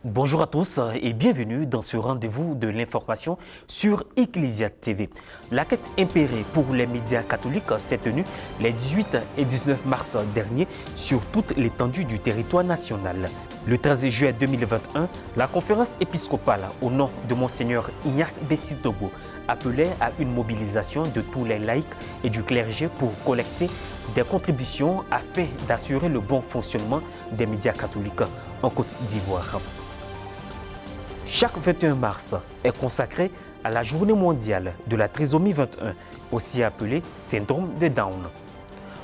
Bonjour à tous et bienvenue dans ce rendez-vous de l'information sur Ecclesia TV. La quête impérée pour les médias catholiques s'est tenue les 18 et 19 mars dernier sur toute l'étendue du territoire national. Le 13 juillet 2021, la conférence épiscopale au nom de Monseigneur Ignace Bessi-Togo appelait à une mobilisation de tous les laïcs et du clergé pour collecter des contributions afin d'assurer le bon fonctionnement des médias catholiques en Côte d'Ivoire. Chaque 21 mars est consacré à la journée mondiale de la trisomie 21, aussi appelée syndrome de Down.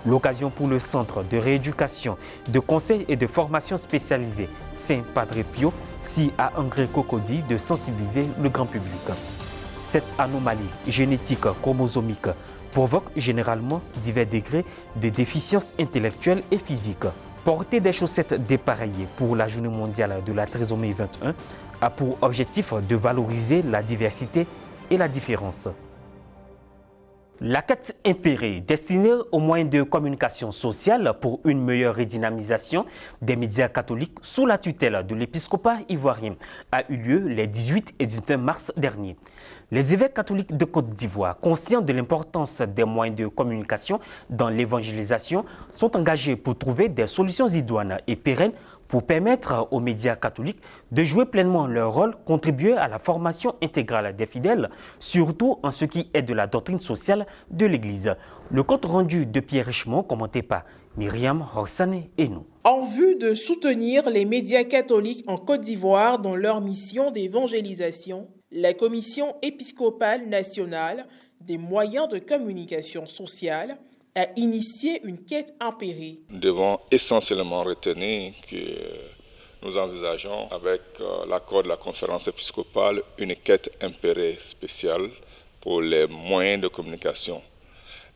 L'occasion pour le Centre de rééducation, de conseil et de formation spécialisé Saint-Padre Pio s'y a engagé Cocody de sensibiliser le grand public. Cette anomalie génétique chromosomique provoque généralement divers degrés de déficience intellectuelle et physique. Porter des chaussettes dépareillées pour la journée mondiale de la trisomie 21 a pour objectif de valoriser la diversité et la différence. La quête impérée destinée aux moyens de communication sociale pour une meilleure redynamisation des médias catholiques sous la tutelle de l'épiscopat ivoirien a eu lieu les 18 et 19 mars dernier. Les évêques catholiques de Côte d'Ivoire, conscients de l'importance des moyens de communication dans l'évangélisation, sont engagés pour trouver des solutions idoines et pérennes pour permettre aux médias catholiques de jouer pleinement leur rôle, contribuer à la formation intégrale des fidèles, surtout en ce qui est de la doctrine sociale de l'Église. Le compte rendu de Pierre Richemont, commenté par Myriam Rossane et nous. En vue de soutenir les médias catholiques en Côte d'Ivoire dans leur mission d'évangélisation, la Commission épiscopale nationale des moyens de communication sociale a initié une quête impérée. Nous devons essentiellement retenir que nous envisageons, avec l'accord de la conférence épiscopale, une quête impérée spéciale pour les moyens de communication.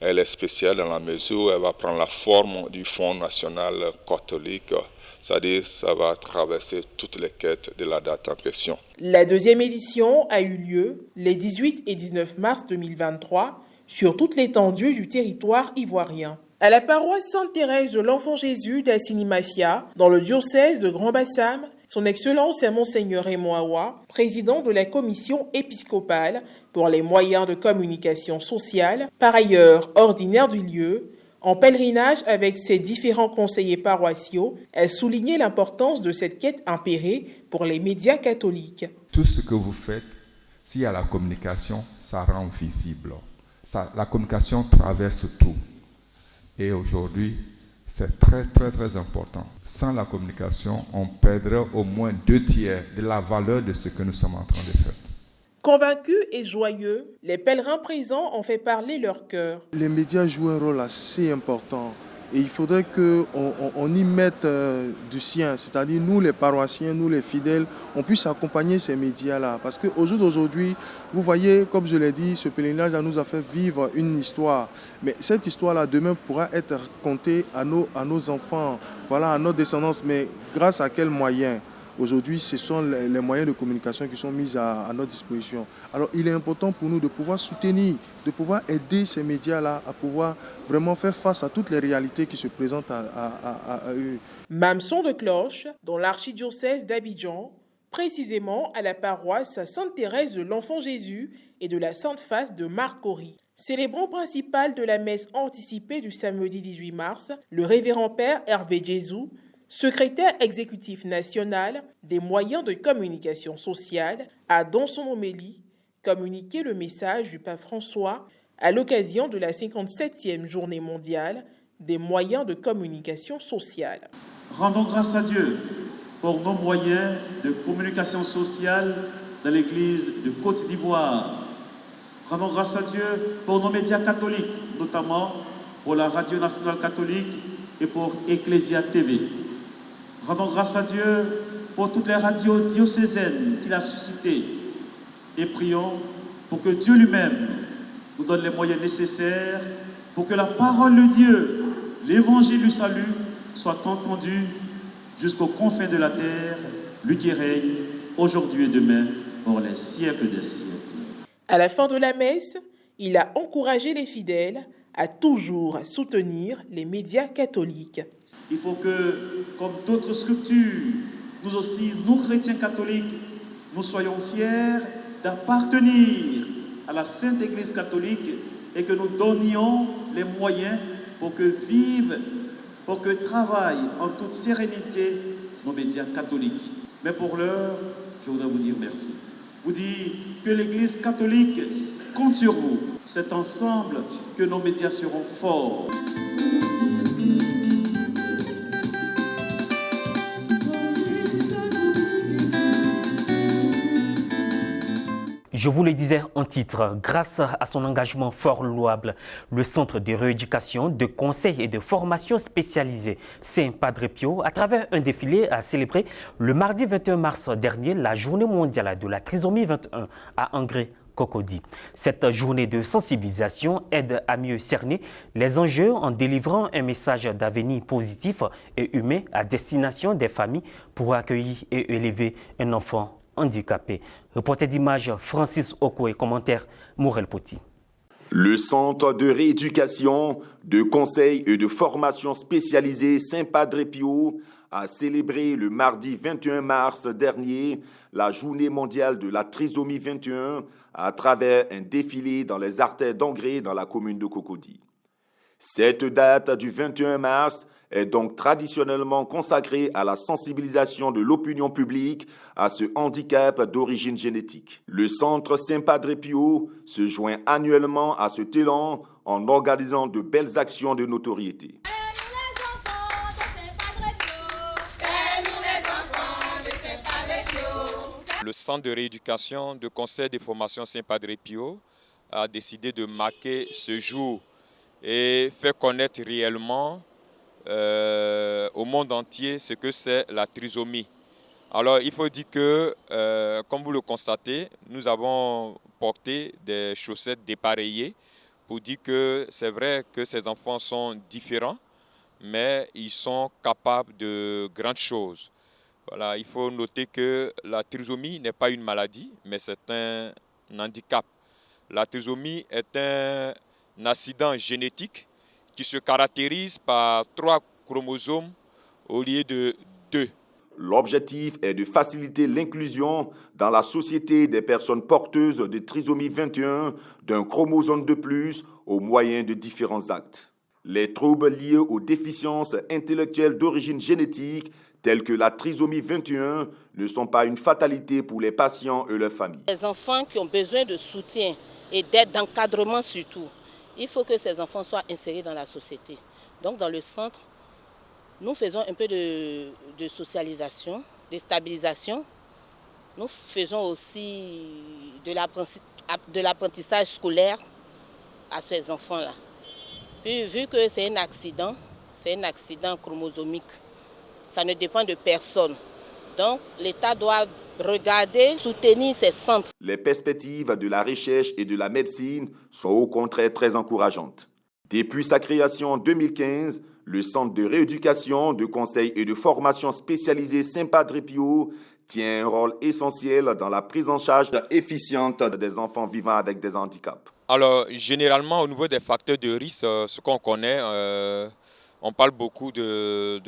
Elle est spéciale dans la mesure où elle va prendre la forme du Fonds national catholique, c'est-à-dire ça va traverser toutes les quêtes de la date en question. La deuxième édition a eu lieu les 18 et 19 mars 2023 sur toute l'étendue du territoire ivoirien. À la paroisse Sainte-Thérèse de l'Enfant Jésus d'Assinimatia, dans le diocèse de Grand-Bassam, son Excellence est Monseigneur Raymond Awa, président de la commission épiscopale pour les moyens de communication sociale, par ailleurs ordinaire du lieu, en pèlerinage avec ses différents conseillers paroissiaux, a souligné l'importance de cette quête impérée pour les médias catholiques. Tout ce que vous faites, s'il y a la communication, ça rend visible. La communication traverse tout. Et aujourd'hui, c'est très important. Sans la communication, on perdrait au moins 2/3 de la valeur de ce que nous sommes en train de faire. Convaincus et joyeux, les pèlerins présents ont fait parler leur cœur. Les médias jouent un rôle assez important et il faudrait qu'on y mette du sien, c'est-à-dire nous les paroissiens, nous les fidèles, on puisse accompagner ces médias-là. Parce qu'au jour d'aujourd'hui, vous voyez, comme je l'ai dit, ce pèlerinage nous a fait vivre une histoire. Mais cette histoire-là, demain, pourra être racontée à nos enfants, voilà, à notre descendance. Mais grâce à quels moyens ? Aujourd'hui, ce sont les moyens de communication qui sont mis à notre disposition. Alors, il est important pour nous de pouvoir soutenir, de pouvoir aider ces médias-là à pouvoir vraiment faire face à toutes les réalités qui se présentent à eux. Même son de cloche dans l'archidiocèse d'Abidjan, précisément à la paroisse Sainte-Thérèse de l'Enfant Jésus et de la Sainte Face de Marcory. Célébrant principal de la messe anticipée du samedi 18 mars, le révérend père Hervé Jésus, secrétaire exécutif national des moyens de communication sociale, a dans son homélie communiqué le message du pape François à l'occasion de la 57e journée mondiale des moyens de communication sociale. Rendons grâce à Dieu pour nos moyens de communication sociale dans l'Église de Côte d'Ivoire. Rendons grâce à Dieu pour nos médias catholiques, notamment pour la Radio nationale catholique et pour Ecclesia TV. Rendons grâce à Dieu pour toutes les radios diocésaines qu'il a suscitées et prions pour que Dieu lui-même nous donne les moyens nécessaires pour que la parole de Dieu, l'évangile du salut, soit entendu jusqu'aux confins de la terre, lui qui règne aujourd'hui et demain pour les siècles des siècles. À la fin de la messe, il a encouragé les fidèles à toujours soutenir les médias catholiques. Il faut que, comme d'autres structures, nous aussi, nous chrétiens catholiques, nous soyons fiers d'appartenir à la Sainte Église catholique et que nous donnions les moyens pour que vivent, pour que travaillent en toute sérénité nos médias catholiques. Mais pour l'heure, je voudrais vous dire merci. Vous dire que l'Église catholique compte sur vous. C'est ensemble que nos médias seront forts. Je vous le disais en titre, grâce à son engagement fort louable, le Centre de rééducation, de conseil et de formation spécialisée Saint Padre Pio, à travers un défilé, a célébré le mardi 21 mars dernier la journée mondiale de la trisomie 21 à Angré-Cocody. Cette journée de sensibilisation aide à mieux cerner les enjeux en délivrant un message d'avenir positif et humain à destination des familles pour accueillir et élever un enfant handicapé. Reporter d'image Francis Okwe, commentaire Morel Poti. Le Centre de rééducation, de conseil et de formation spécialisé Saint Padre Pio a célébré le mardi 21 mars dernier la journée mondiale de la trisomie 21 à travers un défilé dans les artères d'Angré dans la commune de Cocody. Cette date du 21 mars est donc traditionnellement consacrée à la sensibilisation de l'opinion publique à ce handicap d'origine génétique. Le Centre Saint Padre Pio se joint annuellement à cet élan en organisant de belles actions de notoriété. Le Centre de rééducation, de conseil de formation Saint Padre Pio a décidé de marquer ce jour et faire connaître réellement au monde entier ce que c'est la trisomie. Alors il faut dire que, comme vous le constatez, nous avons porté des chaussettes dépareillées pour dire que c'est vrai que ces enfants sont différents, mais ils sont capables de grandes choses. Voilà, il faut noter que la trisomie n'est pas une maladie, mais c'est un handicap. La trisomie est un accident génétique qui se caractérise par 3 chromosomes au lieu de 2. L'objectif est de faciliter l'inclusion dans la société des personnes porteuses de trisomie 21 d'un chromosome de plus au moyen de différents actes. Les troubles liés aux déficiences intellectuelles d'origine génétique telles que la trisomie 21 ne sont pas une fatalité pour les patients et leurs familles. Les enfants qui ont besoin de soutien et d'aide, d'encadrement surtout, il faut que ces enfants soient insérés dans la société. Donc dans le centre, nous faisons un peu de socialisation, de stabilisation. Nous faisons aussi de l'apprentissage scolaire à ces enfants-là. Puis vu que c'est un accident chromosomique, ça ne dépend de personne. Donc l'État doit regarder, soutenir ces centres. Les perspectives de la recherche et de la médecine sont au contraire très encourageantes. Depuis sa création en 2015, le Centre de rééducation, de conseil et de formation spécialisé Saint Padre Pio tient un rôle essentiel dans la prise en charge efficiente des enfants vivant avec des handicaps. Alors, généralement, au niveau des facteurs de risque, ce qu'on connaît, on parle beaucoup de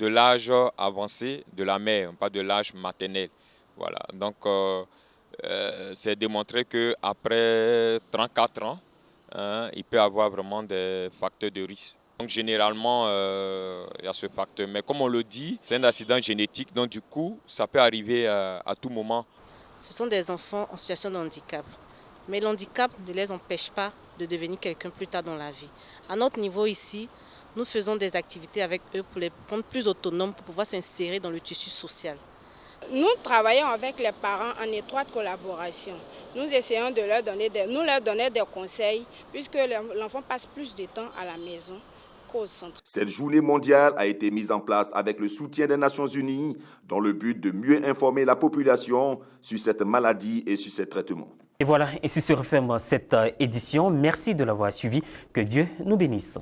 l'âge avancé de la mère, pas de l'âge maternel. Voilà. Donc, c'est démontré qu'après 34 ans, il peut y avoir vraiment des facteurs de risque. Donc, généralement, il y a ce facteur. Mais comme on le dit, c'est un accident génétique, donc du coup, ça peut arriver à tout moment. Ce sont des enfants en situation de handicap. Mais l'handicap ne les empêche pas de devenir quelqu'un plus tard dans la vie. À notre niveau ici, nous faisons des activités avec eux pour les rendre plus autonomes, pour pouvoir s'insérer dans le tissu social. Nous travaillons avec les parents en étroite collaboration. Nous essayons de leur donner des conseils, puisque l'enfant passe plus de temps à la maison qu'au centre. Cette journée mondiale a été mise en place avec le soutien des Nations Unies dans le but de mieux informer la population sur cette maladie et sur ses traitements. Et voilà, ainsi se referme cette édition. Merci de l'avoir suivi. Que Dieu nous bénisse.